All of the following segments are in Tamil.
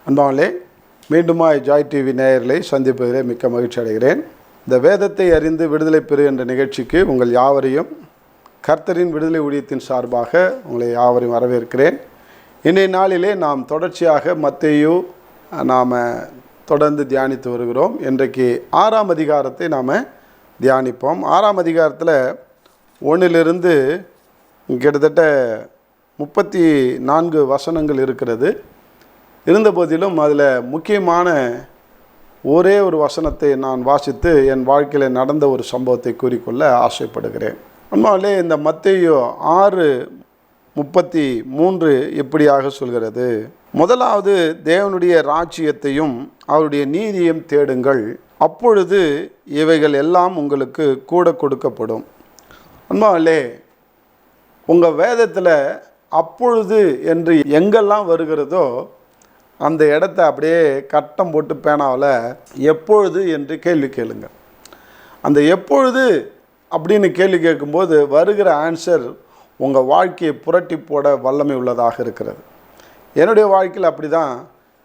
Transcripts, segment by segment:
அன்பானே, மீண்டுமாய் ஜாய் டிவி நேயர்களை சந்திப்பதிலே மிக்க மகிழ்ச்சி அடைகிறேன். இந்த வேதத்தை அறிந்து விடுதலை பெறு என்ற நிகழ்ச்சிக்கு உங்கள் யாவரையும் கர்த்தரின் விடுதலை ஊழியத்தின் சார்பாக உங்களை யாவரையும் வரவேற்கிறேன். இன்றைய நாளிலே நாம் தொடர்ச்சியாக மத்தேயு நாம் தொடர்ந்து தியானித்து வருகிறோம். இன்றைக்கு 6ஆம் அதிகாரத்தை நாம் தியானிப்போம். 6ஆம் அதிகாரத்தில் 1 கிட்டத்தட்ட 34 வசனங்கள் இருக்கிறது. இருந்தபோதிலும் அதில் முக்கியமான ஒரே ஒரு வசனத்தை நான் வாசித்து என் வாழ்க்கையில் நடந்த ஒரு சம்பவத்தை கூறிக்கொள்ள ஆசைப்படுகிறேன். உண்மையிலே இந்த மத்தேயு 6:33 இப்படியாக சொல்கிறது: முதலாவது தேவனுடைய ராஜ்யத்தையும் அவருடைய நீதியையும் தேடுங்கள், அப்பொழுது இவைகள் எல்லாம் உங்களுக்கு கூட கொடுக்கப்படும். உண்மையிலே உங்கள் வேதத்தில் அப்பொழுது என்று எங்கெல்லாம் வருகிறதோ அந்த இடத்த அப்படியே கட்டம் போட்டு பேனாவில் எப்பொழுது என்று கேள்வி கேளுங்க. அந்த எப்பொழுது அப்படின்னு கேள்வி கேட்கும்போது வருகிற ஆன்சர் உங்கள் வாழ்க்கையை புரட்டி போட வல்லமை உள்ளதாக இருக்கிறது. என்னுடைய வாழ்க்கையில் அப்படி தான்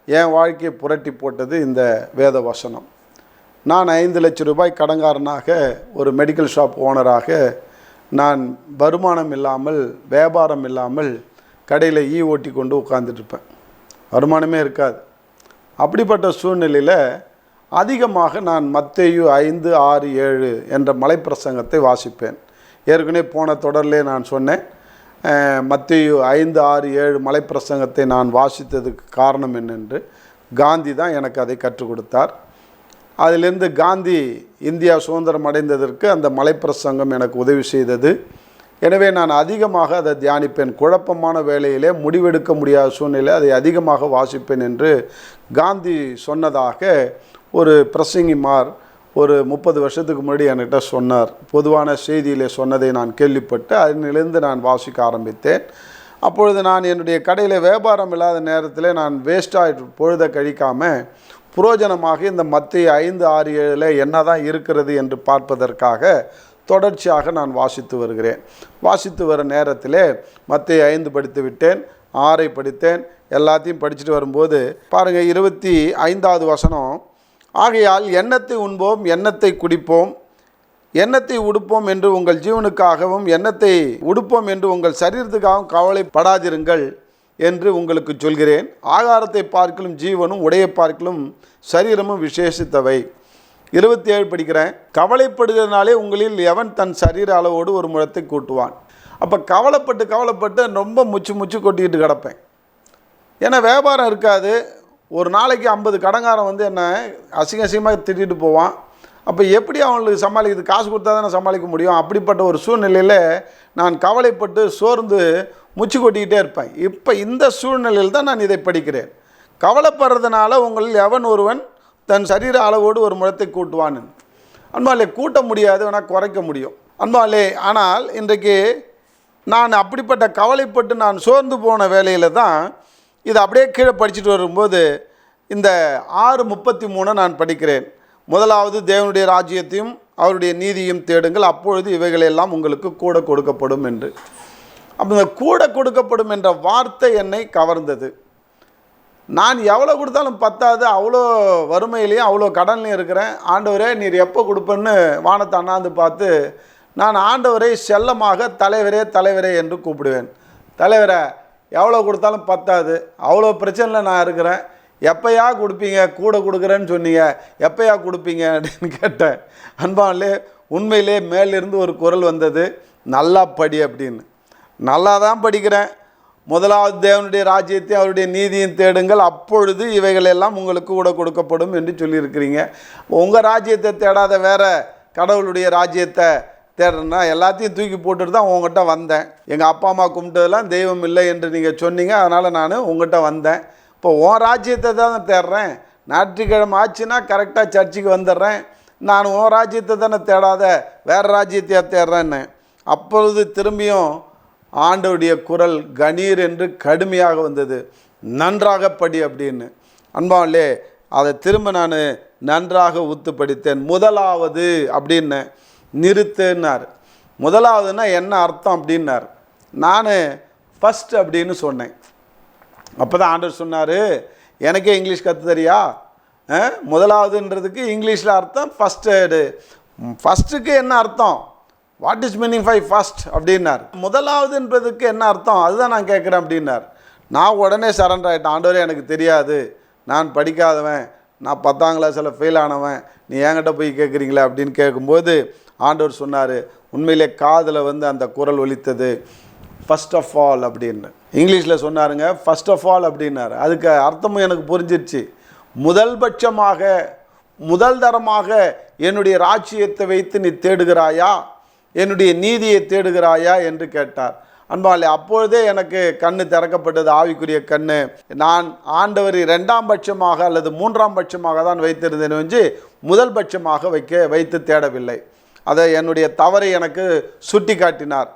என் வாழ்க்கையை புரட்டி போட்டது இந்த வேத வசனம். நான் 5 லட்சம் ரூபாய் கடன்காரனாக, ஒரு மெடிக்கல் ஷாப் ஓனராக, நான் வருமானம் இல்லாமல், வியாபாரம் இல்லாமல் கடையில் ஓட்டி கொண்டு உட்கார்ந்துட்டுருப்பேன். வருமானமே இருக்காது. அப்படிப்பட்ட சூழ்நிலையில் அதிகமாக நான் மத்தேயு 5, 6, 7 என்ற மலைப்பிரசங்கத்தை வாசிப்பேன். ஏற்கனவே போன தொடரிலே நான் சொன்னேன், மத்தேயு 5, 6, 7 மலைப்பிரசங்கத்தை நான் வாசித்ததுக்கு காரணம் என்னென்று காந்தி தான் எனக்கு அதை கற்றுக் கொடுத்தார். அதிலிருந்து காந்தி இந்தியா சுதந்திரம் அடைந்ததற்கு அந்த மலைப்பிரசங்கம் எனக்கு உதவி செய்தது. எனவே நான் அதிகமாக அதை தியானிப்பேன். குழப்பமான வேளையிலே முடிவெடுக்க முடியாத சூழ்நிலை அதை அதிகமாக வாசிப்பேன் என்று காந்தி சொன்னதாக ஒரு பிரசங்கிமார் ஒரு 30 வருஷத்துக்கு முன்னாடி என்கிட்ட சொன்னார். பொதுவான செய்தியிலே சொன்னதை நான் கேள்விப்பட்டு அதிலிருந்து நான் வாசிக்க ஆரம்பித்தேன். அப்பொழுது நான் என்னுடைய கடையில் வியாபாரம் இல்லாத நேரத்தில் நான் வேஸ்ட்டாக பொழுதை கழிக்காமல் புரோஜனமாக இந்த மத்தேயு 5, 6, 7 என்ன தான் இருக்கிறது என்று பார்ப்பதற்காக தொடர்ச்சியாக நான் வாசித்து வருகிறேன். வாசித்து வர நேரத்தில் மத்தேயு 5 படித்து விட்டேன், 6 படித்தேன். எல்லாத்தையும் படிச்சுட்டு வரும்போது பாருங்கள், 25வது வசனம்: ஆகையால் எண்ணத்தை உண்போம், எண்ணத்தை குடிப்போம், எண்ணத்தை உடுப்போம் என்று உங்கள் ஜீவனுக்காகவும் எண்ணத்தை உடுப்போம் என்று உங்கள் சரீரத்துக்காகவும் கவலைப்படாதிருங்கள் என்று உங்களுக்கு சொல்கிறேன். ஆகாரத்தை பார்க்கலும் ஜீவனும், உடையை பார்க்கலும் சரீரமும் விசேஷித்தவை. 27 படிக்கிறேன்: கவலைப்படுகிறதுனாலே உங்களில் எவன் தன் சரீர அளவோடு ஒரு முழத்தை கூட்டுவான். அப்போ கவலைப்பட்டு ரொம்ப முச்சு கொட்டிக்கிட்டு கிடப்பேன். ஏன்னா வியாபாரம் இருக்காது. ஒரு நாளைக்கு 50 கடங்காரன் வந்து என்னை அசிங்கமாக திட்டிகிட்டு போவான். அப்போ எப்படி அவங்களுக்கு சமாளிக்கிறது? காசு கொடுத்தா தானே சமாளிக்க முடியும். அப்படிப்பட்ட ஒரு சூழ்நிலையில் நான் கவலைப்பட்டு சோர்ந்து முச்சு கொட்டிக்கிட்டே இருப்பேன். இப்போ இந்த சூழ்நிலையில் தான் நான் இதை படிக்கிறேன். கவலைப்படுறதுனால உங்களில் எவன் ஒருவன் தன் சரீர அளவோடு ஒரு முழத்தை கூட்டுவான். அன்பாலே, கூட்ட முடியாது, வேணால் குறைக்க முடியும். அன்பாலே, ஆனால் இன்றைக்கு நான் அப்படிப்பட்ட கவலைப்பட்டு நான் சோர்ந்து போன வேலையில் தான் இதை அப்படியே கீழே படிச்சுட்டு வரும்போது இந்த 6:33 நான் படிக்கிறேன். முதலாவது தேவனுடைய ராஜ்யத்தையும் அவருடைய நீதியையும் தேடுங்கள், அப்பொழுது இவைகளெல்லாம் உங்களுக்கு கூட கொடுக்கப்படும் என்று. அப்போ இந்த கூட கொடுக்கப்படும் என்ற வார்த்தை என்னை கவர்ந்தது. நான் எவ்வளோ கொடுத்தாலும் பத்தாது, அவ்வளோ வறுமையிலையும் அவ்வளோ கடன்லையும் இருக்கிறேன். ஆண்டவரே, நீர் எப்போ கொடுப்பேன்னு வானத்தை அண்ணாந்து பார்த்து நான் ஆண்டவரை செல்லமாக தலைவரே என்று கூப்பிடுவேன். தலைவரை, எவ்வளோ கொடுத்தாலும் பத்தாது, அவ்வளோ பிரச்சனையில் நான் இருக்கிறேன், எப்போயா கொடுப்பீங்க? கூட கொடுக்குறேன்னு சொன்னீங்க, எப்போயா கொடுப்பீங்க அப்படின்னு கேட்டேன். அன்பாலே, உண்மையிலே மேலிருந்து ஒரு குரல் வந்தது, நல்லா படி அப்படின்னு. நல்லா தான் படிக்கிறேன். முதலாவது தேவனுடைய ராஜ்யத்தையும் அவருடைய நீதியும் தேடுங்கள், அப்பொழுது இவைகளெல்லாம் உங்களுக்கு கூட கொடுக்கப்படும் என்று சொல்லியிருக்கிறீங்க. உங்கள் ராஜ்யத்தை தேடாத வேறு கடவுளுடைய ராஜ்யத்தை தேடுறேன்னா எல்லாத்தையும் தூக்கி போட்டுட்டு தான் உங்கள்கிட்ட வந்தேன். எங்கள் அப்பா அம்மா கும்பிட்டதெல்லாம் தெய்வம் இல்லை என்று நீங்கள் சொன்னீங்க, அதனால் நான் உங்கள்கிட்ட வந்தேன். இப்போ உன் ராஜ்யத்தை தான் தேடுறேன். ஞாயிற்றுக்கிழமை ஆச்சுன்னா கரெக்டாக சர்ச்சுக்கு வந்துடுறேன். நான் உன் ராஜ்யத்தை தானே தேடாத வேறு ராஜ்யத்தையா தேடுறேன்னு. அப்பொழுது திரும்பியும் ஆண்டவருடைய குரல் கணீர் என்று கடுமையாக வந்தது, நன்றாக படி அப்படின்னு. அன்பாலே, அதை திரும்ப நான் நன்றாக உத்து படித்தேன். முதலாவது அப்படின்னு நிறுத்துனார். முதலாவதுன்னா என்ன அர்த்தம் அப்படின்னார். நான் ஃபஸ்ட் அப்படின்னு சொன்னேன். அப்போ தான் ஆண்டவர் சொன்னார், எனக்கே இங்கிலீஷ் கற்று தரியா? முதலாவதுன்றதுக்கு இங்கிலீஷில் அர்த்தம் ஃபஸ்ட்டு. ஃபஸ்ட்டுக்கு என்ன அர்த்தம்? What is meaning by first அப்படின்னார். முதலாவதுன்றதுக்கு என்ன அர்த்தம் அதுதான் நான் கேட்குறேன் அப்படின்னார். நான் உடனே சரண்டர் ஆகிட்டேன். ஆண்டவரே எனக்கு தெரியாது, நான் படிக்காதவன், நான் 10ஆம் கிளாஸில் ஃபெயில் ஆனவன், நீ என்கிட்ட போய் கேட்குறீங்களே அப்படின்னு கேட்கும்போது ஆண்டவர் சொன்னார், உண்மையிலே காதில் அந்த குரல் ஒலித்தது, ஃபஸ்ட் ஆஃப் ஆல் அப்படின்னு. இங்கிலீஷில் சொன்னாருங்க, ஃபஸ்ட் ஆஃப் ஆல் அப்படின்னாரு. அதுக்கு அர்த்தமும் எனக்கு புரிஞ்சிடுச்சு. முதல் பட்சமாக முதல் தரமாக என்னுடைய ராஜ்யத்தை வைத்து நீ தேடுகிறாயா, என்னுடைய நீதியை தேடுகிறாயா என்று கேட்டார். அன்பாலே அப்பொழுதே எனக்கு கண்ணு திறக்கப்பட்டது, ஆவிக்குரிய கண்ணு. நான் ஆண்டவரை 2ஆம் பட்சமாக அல்லது 3ஆம் பட்சமாக தான் வைத்திருந்தேன் என்று முதல் பட்சமாக வைத்து தேடவில்லை. அதை என்னுடைய தவறை எனக்கு சுட்டி காட்டினார்.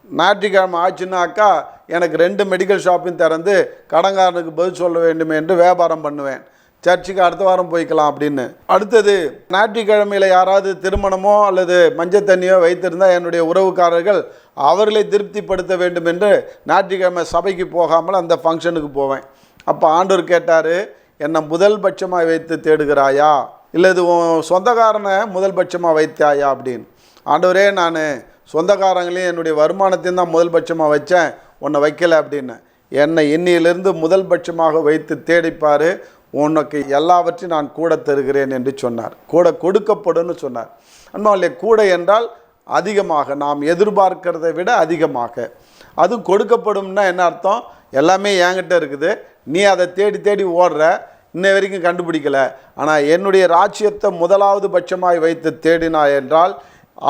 ஞாயிற்றுக்கிழமை ஆச்சுன்னாக்கா எனக்கு 2 மெடிக்கல் ஷாப்பையும் திறந்து கடன்காரனுக்கு பதில் சொல்ல வேண்டும் என்று வியாபாரம் பண்ணுவேன். சர்ச்சுக்கு அடுத்த வாரம் போய்க்கலாம் அப்படின்னு. அடுத்தது ஞாயிற்றுக்கிழமையில் யாராவது திருமணமோ அல்லது மஞ்சள் தண்ணியோ வைத்திருந்தால் என்னுடைய உறவுக்காரர்கள் அவர்களை திருப்திப்படுத்த வேண்டும் என்று ஞாயிற்றுக்கிழமை சபைக்கு போகாமல் அந்த ஃபங்க்ஷனுக்கு போவேன். அப்போ ஆண்டவர் கேட்டார், என்னை முதல் பட்சமாக வைத்து தேடுகிறாயா இல்லை இது சொந்தக்காரனை முதல் பட்சமாக வைத்தாயா அப்படின்னு. ஆண்டவரே, நான் சொந்தக்காரங்களையும் என்னுடைய வருமானத்தையும் தான் முதல் பட்சமாக வச்சேன், உன்னை வைக்கலை அப்படின்னு. என்னை இன்னிலிருந்து முதல் பட்சமாக வைத்து தேடிப்பார், உனக்கு எல்லாவற்றையும் நான் கூட தருகிறேன் என்று சொன்னார். கூட கொடுக்கப்படும் சொன்னார். அன்பாலே, கூட என்றால் அதிகமாக, நாம் எதிர்பார்க்கிறதை விட அதிகமாக. அது கொடுக்கப்படும்னா என்ன அர்த்தம்? எல்லாமே என்கிட்ட இருக்குது, நீ அதை தேடி தேடி ஓடுற, இன்ன வரைக்கும் கண்டுபிடிக்கல. ஆனால் என்னுடைய ராஜ்யத்தை முதலாவது பட்சமாய் வைத்து தேடினாய் என்றால்,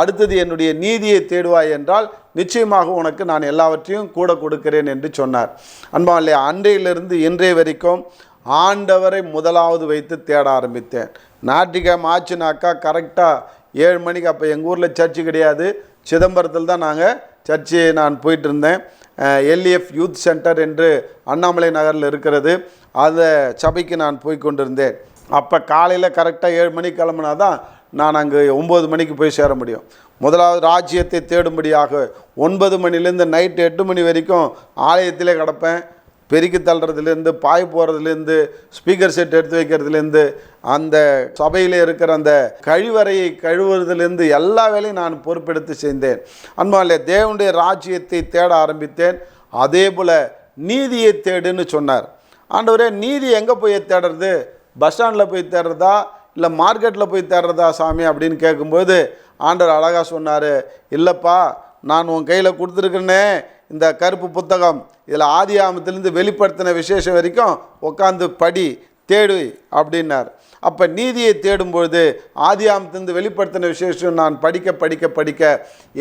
அடுத்தது என்னுடைய நீதியை தேடுவாய் என்றால் நிச்சயமாக உனக்கு நான் எல்லாவற்றையும் கூட கொடுக்கிறேன் என்று சொன்னார். அன்பாலே, அன்றையிலிருந்து இன்றைய வரைக்கும் ஆண்டவரை முதலாவது வைத்து தேட ஆரம்பித்தேன். ஞாயிற்றுக்கிழமை ஆச்சுனாக்கா கரெக்டாக 7 மணிக்கு, அப்போ எங்கள் ஊரில் சர்ச்சு கிடையாது, சிதம்பரத்தில் தான் நாங்கள் சர்ச்சு நான் போயிட்டு இருந்தேன். LEF யூத் சென்டர் என்று அண்ணாமலை நகரில் இருக்கிறது, அந்த சபைக்கு நான் போய் கொண்டிருந்தேன். அப்போ காலையில் கரெக்டாக 7 மணிக்கு கிளம்புனா தான் நான் அங்கே 9 மணிக்கு போய் சேர முடியும். முதலாவது ராஜ்யத்தை தேடும்படியாக 9 மணிலேருந்து நைட்டு 8 மணி வரைக்கும் ஆலயத்திலே கிடப்பேன். பெருக்கி தள்ளுறதுலேருந்து, பாய் போகிறதுலேருந்து, ஸ்பீக்கர் செட் எடுத்து வைக்கிறதுலேருந்து, அந்த சபையில் இருக்கிற அந்த கழிவறையை கழுவுறதுலேருந்து எல்லா வேலையும் நான் பொறுப்பெடுத்து செய்தேன். அன்பாலே, தேவனுடைய ராஜ்யத்தை தேட ஆரம்பித்தேன். அதே போல் நீதியை தேடுன்னு சொன்னார். ஆண்டவரே, நீதி எங்கே போய் தேடுறது? பஸ் ஸ்டாண்டில் போய் தேடுறதா இல்லை மார்க்கெட்டில் போய் தேடுறதா சாமி அப்படின்னு கேட்கும்போது ஆண்டவர் அழகாக சொன்னார், இல்லைப்பா, நான் உன் கையில் கொடுத்துருக்கேன்னே இந்த கருப்பு புத்தகம், இதில் ஆதியாகமத்திலேருந்து வெளிப்படுத்தின விசேஷம் வரைக்கும் உட்காந்து படி, தேடு அப்படின்னார். அப்போ நீதியை தேடும்பொழுது ஆதியாகமத்திலிருந்து வெளிப்படுத்தின விசேஷம் நான் படிக்க படிக்க படிக்க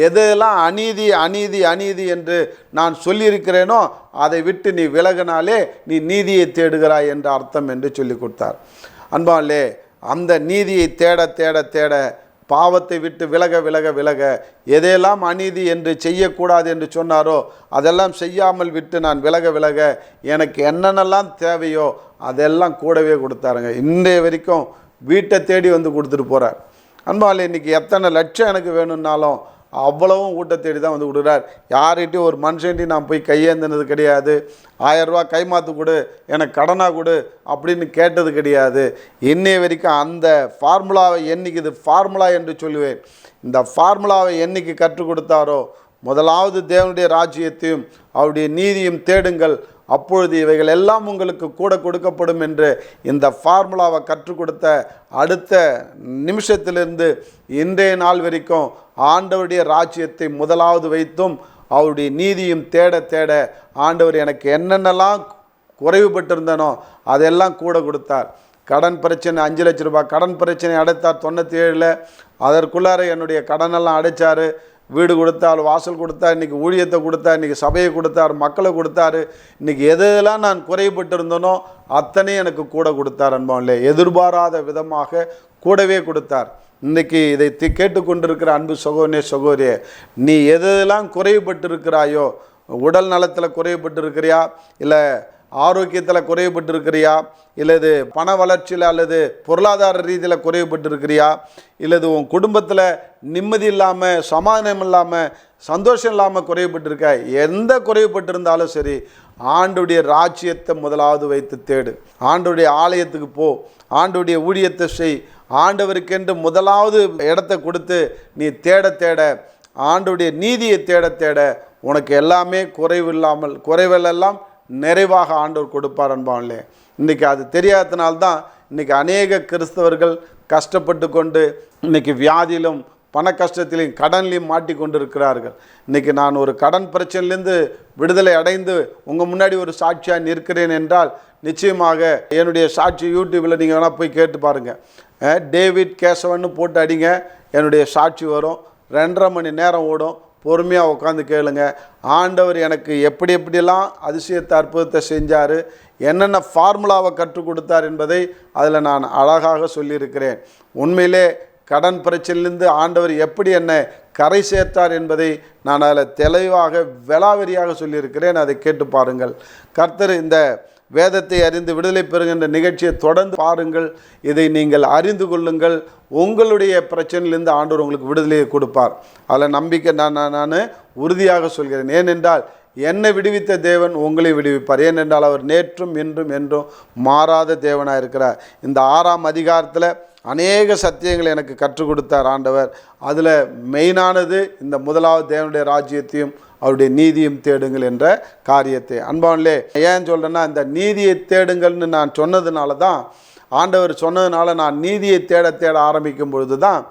எதெல்லாம் அநீதி அநீதி அநீதி என்று நான் சொல்லியிருக்கிறேனோ அதை விட்டு நீ விலகினாலே நீ நீதியை தேடுகிறாய் என்ற அர்த்தம் என்று சொல்லி கொடுத்தார். அன்பாலே, அந்த நீதியை தேட தேட தேட பாவத்தை விட்டு விலக விலக விலக எதையெல்லாம் அநீதி என்று செய்யக்கூடாது என்று சொன்னாரோ அதெல்லாம் செய்யாமல் விட்டு நான் விலக விலக எனக்கு என்னென்னலாம் தேவையோ அதெல்லாம் கூடவே கொடுத்தாருங்க. இன்றைய வரைக்கும் வீட்டை தேடி வந்து கொடுத்துட்டு போகிறார். அன்பாலே, இன்றைக்கி எத்தனை லட்சம் எனக்கு வேணும்னாலும் அவ்வளவும் வீட்டை தேடி தான் வந்து கொடுக்குறார். யார்கிட்டையும் ஒரு மனுஷன்ட்டையும் நான் போய் கையேந்தினது கிடையாது. 1000 ரூபா கைமாற்று கொடு, எனக்கு கடனாக கொடு அப்படின்னு கேட்டது கிடையாது. இன்னைய வரைக்கும் அந்த ஃபார்முலாவை என்னைக்கு, இது ஃபார்முலா என்று சொல்லுவேன், இந்த ஃபார்முலாவை என்னைக்கு கற்றுக் கொடுத்தாரோ, முதலாவது தேவனுடைய ராஜ்யத்தையும் அவருடைய நீதியும் தேடுங்கள், அப்பொழுது இவைகள் எல்லாம் உங்களுக்கு கூட கொடுக்கப்படும் என்று இந்த ஃபார்முலாவை கற்றுக் கொடுத்த அடுத்த நிமிஷத்திலிருந்து இன்றைய நாள் வரைக்கும் ஆண்டவருடைய ராஜ்யத்தை முதலாவது வைத்தும் அவருடைய நீதியும் தேட தேட ஆண்டவர் எனக்கு என்னென்னலாம் குறைவுபட்டிருந்தனோ அதெல்லாம் கூட கொடுத்தார். கடன் பிரச்சனை 5 லட்ச ரூபாய் கடன் பிரச்சனை அடைத்தார் 97. அதற்குள்ளார என்னுடைய கடனெல்லாம் அடைச்சார். வீடு கொடுத்தார், வாசல் கொடுத்தார், இன்றைக்கி ஊழியத்தை கொடுத்தார், இன்றைக்கி சபையை கொடுத்தார், மக்களை கொடுத்தார். இன்றைக்கி எதெல்லாம் நான் குறைபட்டிருந்தனோ அத்தனையும் எனக்கு கூட கொடுத்தார். அன்பாலே, எதிர்பாராத விதமாக கூடவே கொடுத்தார். இன்றைக்கி இதை கேட்டுக்கொண்டிருக்கிற அன்பு சகோதரனே சகோதரியே, நீ எதெல்லாம் குறைபட்டிருக்கிறாயோ, உடல் நலத்தில் குறைபட்டிருக்கிறியா, இல்லை ஆரோக்கியத்தில் குறைவுபட்டு இருக்கிறியா, இல்லது பண வளர்ச்சியில் அல்லது பொருளாதார ரீதியில் குறைவுபட்டு இருக்கிறியா, இல்லது உன் குடும்பத்தில் நிம்மதி இல்லாமல், சமாதானம் இல்லாமல், சந்தோஷம் இல்லாமல் குறைவுபட்டு இருக்க, எந்த குறைவுபட்டு இருந்தாலும் சரி, ஆண்டுடைய ராஜ்யத்தை முதலாவது வைத்து தேடு. ஆண்டுடைய ஆலயத்துக்கு போ, ஆண்டுடைய ஊழியத்தை செய். ஆண்டவருக்கென்று முதலாவது இடத்தை கொடுத்து நீ தேட தேட, ஆண்டுடைய நீதியை தேட தேட, உனக்கு எல்லாமே குறைவெல்லாம் நிறைவாக ஆண்டவர் கொடுப்பார் அன்பானே. இன்றைக்கி அது தெரியாதனால்தான் இன்றைக்கி அநேக கிறிஸ்தவர்கள் கஷ்டப்பட்டு கொண்டு இன்றைக்கி வியாதியிலும் பண கஷ்டத்திலையும் கடன்லையும் மாட்டி கொண்டு இருக்கிறார்கள். இன்றைக்கி நான் ஒரு கடன் பிரச்சனையிலேருந்து விடுதலை அடைந்து உங்கள் முன்னாடி ஒரு சாட்சியாக நிற்கிறேன் என்றால், நிச்சயமாக என்னுடைய சாட்சி யூடியூப்பில் நீங்கள் வேணால் போய் கேட்டு பாருங்கள். டேவிட் கேசவன்னு போட்டு அடிங்க, என்னுடைய சாட்சி வரும். 2.5 மணி நேரம் ஓடும். பொறுமையாக உட்காந்து கேளுங்க. ஆண்டவர் எனக்கு எப்படியெல்லாம் அதிசயத்தை அற்புதத்தை செஞ்சார், என்னென்ன ஃபார்முலாவை கற்றுக் கொடுத்தார் என்பதை அதில் நான் அழகாக சொல்லியிருக்கிறேன். உண்மையிலே கடன் பிரச்சனையிலிருந்து ஆண்டவர் எப்படி என்னை கரை சேர்த்தார் என்பதை நான் அதில் தெளிவாக விலாவரியாக சொல்லியிருக்கிறேன். அதை கேட்டு பாருங்கள். கர்த்தர் இந்த வேதத்தை அறிந்து விடுதலை பெறுகின்ற நிகழ்ச்சியை தொடர்ந்து பாருங்கள். இதை நீங்கள் அறிந்து கொள்ளுங்கள். உங்களுடைய பிரச்சனையிலிருந்து ஆண்டவர் உங்களுக்கு விடுதலையை கொடுப்பார். அதில் நம்பிக்கை நான் உறுதியாக சொல்கிறேன். ஏனென்றால் என்னை விடுவித்த தேவன் உங்களை விடுவிப்பார். ஏனென்றால் அவர் நேற்றும் இன்றும் என்றும் மாறாத தேவனாக இருக்கிறார். இந்த 6ஆம் அதிகாரத்தில் அநேக சத்தியங்களை எனக்கு கற்றுக் கொடுத்தார் ஆண்டவர். அதில் மெயினானது இந்த முதலாவது தேவனுடைய ராஜ்யத்தையும் அவருடைய நீதியும் தேடுங்கள் என்ற காரியத்தை. அன்பானே, ஏன் சொல்கிறேன்னா, இந்த நீதியை தேடுங்கள்னு நான் சொன்னதுனால தான், ஆண்டவர் சொன்னதுனால நான் நீதியை தேட தேட ஆரம்பிக்கும் பொழுது தான்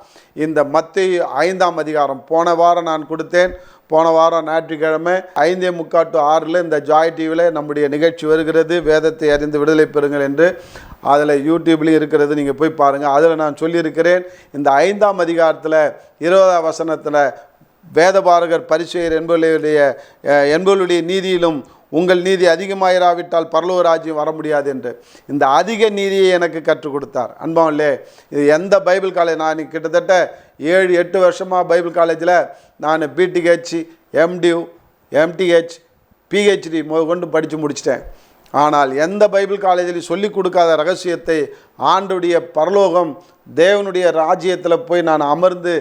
இந்த மத்தேயு 5ஆம் அதிகாரம் போன வாரம் நான் கொடுத்தேன். போன வாரம் ஞாயிற்றுக்கிழமை 5:45 to 6 இந்த ஜாய் டிவியில் நம்முடைய நிகழ்ச்சி வருகிறது, வேதத்தை அறிந்து விடுதலை பெறுங்கள் என்று. அதில் யூடியூப்லேயும் இருக்கிறது, நீங்கள் போய் பாருங்கள். அதில் நான் சொல்லியிருக்கிறேன், இந்த 5ஆம் அதிகாரத்தில் 20ஆம் வசனத்தில் வேதபாரகர் பரிசேயர் என்பவருடைய நீதியிலும் உங்கள் நீதி அதிகமாயிராவிட்டால் பரலோக ராஜ்யம் வர முடியாது என்று இந்த அதிக நீதியை எனக்கு கற்றுக் கொடுத்தார். அன்பானே, இது எந்த பைபிள் காலேஜ், நான் கிட்டத்தட்ட 7-8 வருஷமாக பைபிள் காலேஜில் நான் பிடிஹெச், எம்டியூ, எம்டிஹெச், பிஹெச்டி கொண்டு படித்து முடிச்சிட்டேன். ஆனால் எந்த பைபிள் காலேஜில் சொல்லிக் கொடுக்காத ரகசியத்தை ஆண்டுடைய பரலோகம் தேவனுடைய ராஜ்யத்தில் போய் நான் அமர்ந்து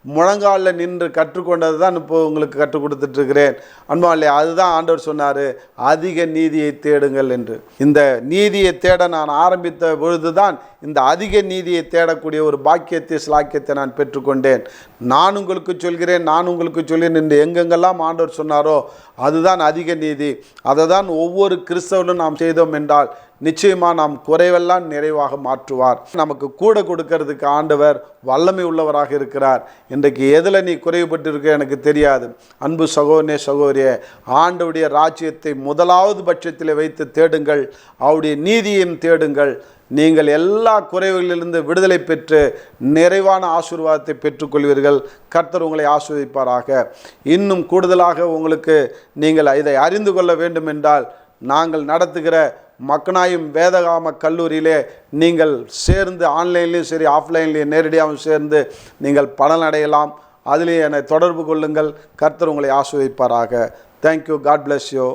முழங்காலில் நின்று கற்றுக்கொண்டது தான் இப்போ உங்களுக்கு கற்றுக் கொடுத்துட்ருக்கிறேன். அன்பாலே, அதுதான் ஆண்டவர் சொன்னார், அதிக நீதியை தேடுங்கள் என்று. இந்த நீதியை தேட நான் ஆரம்பித்த பொழுது தான் இந்த அதிக நீதியை தேடக்கூடிய ஒரு பாக்கியத்தை ஸ்லாக்கியத்தை நான் பெற்றுக்கொண்டேன். நான் உங்களுக்கு சொல்கிறேன் என்று எங்கெங்கெல்லாம் ஆண்டவர் சொன்னாரோ அதுதான் அதிக நீதி. அதை தான் ஒவ்வொரு கிறிஸ்தவனும் நாம் செய்தோம் என்றால் நிச்சயமாக நாம் குறைவெல்லாம் நிறைவாக மாற்றுவார். நமக்கு கூட கொடுக்கறதுக்கு ஆண்டவர் வல்லமை உள்ளவராக இருக்கிறார். இன்றைக்கு எதில் நீ குறைவுபட்டு இருக்க எனக்கு தெரியாது. அன்பு சகோதரனே, சகோதரியே, ஆண்டவருடைய ராஜ்யத்தை முதலாவது பட்சத்தில் வைத்து தேடுங்கள், அவருடைய நீதியையும் தேடுங்கள். நீங்கள் எல்லா குறைவுகளிலிருந்து விடுதலை பெற்று நிறைவான ஆசீர்வாதத்தை பெற்றுக்கொள்வீர்கள். கர்த்தர் உங்களை ஆசீர்வதிப்பாராக. இன்னும் கூடுதலாக உங்களுக்கு நீங்கள் இதை அறிந்து கொள்ள வேண்டும் என்றால், நாங்கள் நடத்துகிற மக்கனாயும் வேதகாம கல்லூரியிலே நீங்கள் சேர்ந்து, ஆன்லைன்லேயும் சரி ஆஃப்லைன்லேயும் நேரடியாகவும் சேர்ந்து நீங்கள் பலனடையலாம். அதிலே என்னை தொடர்பு கொள்ளுங்கள். கர்த்தர் உங்களை ஆசீர்வதிப்பாராக. தேங்க்யூ. God bless you.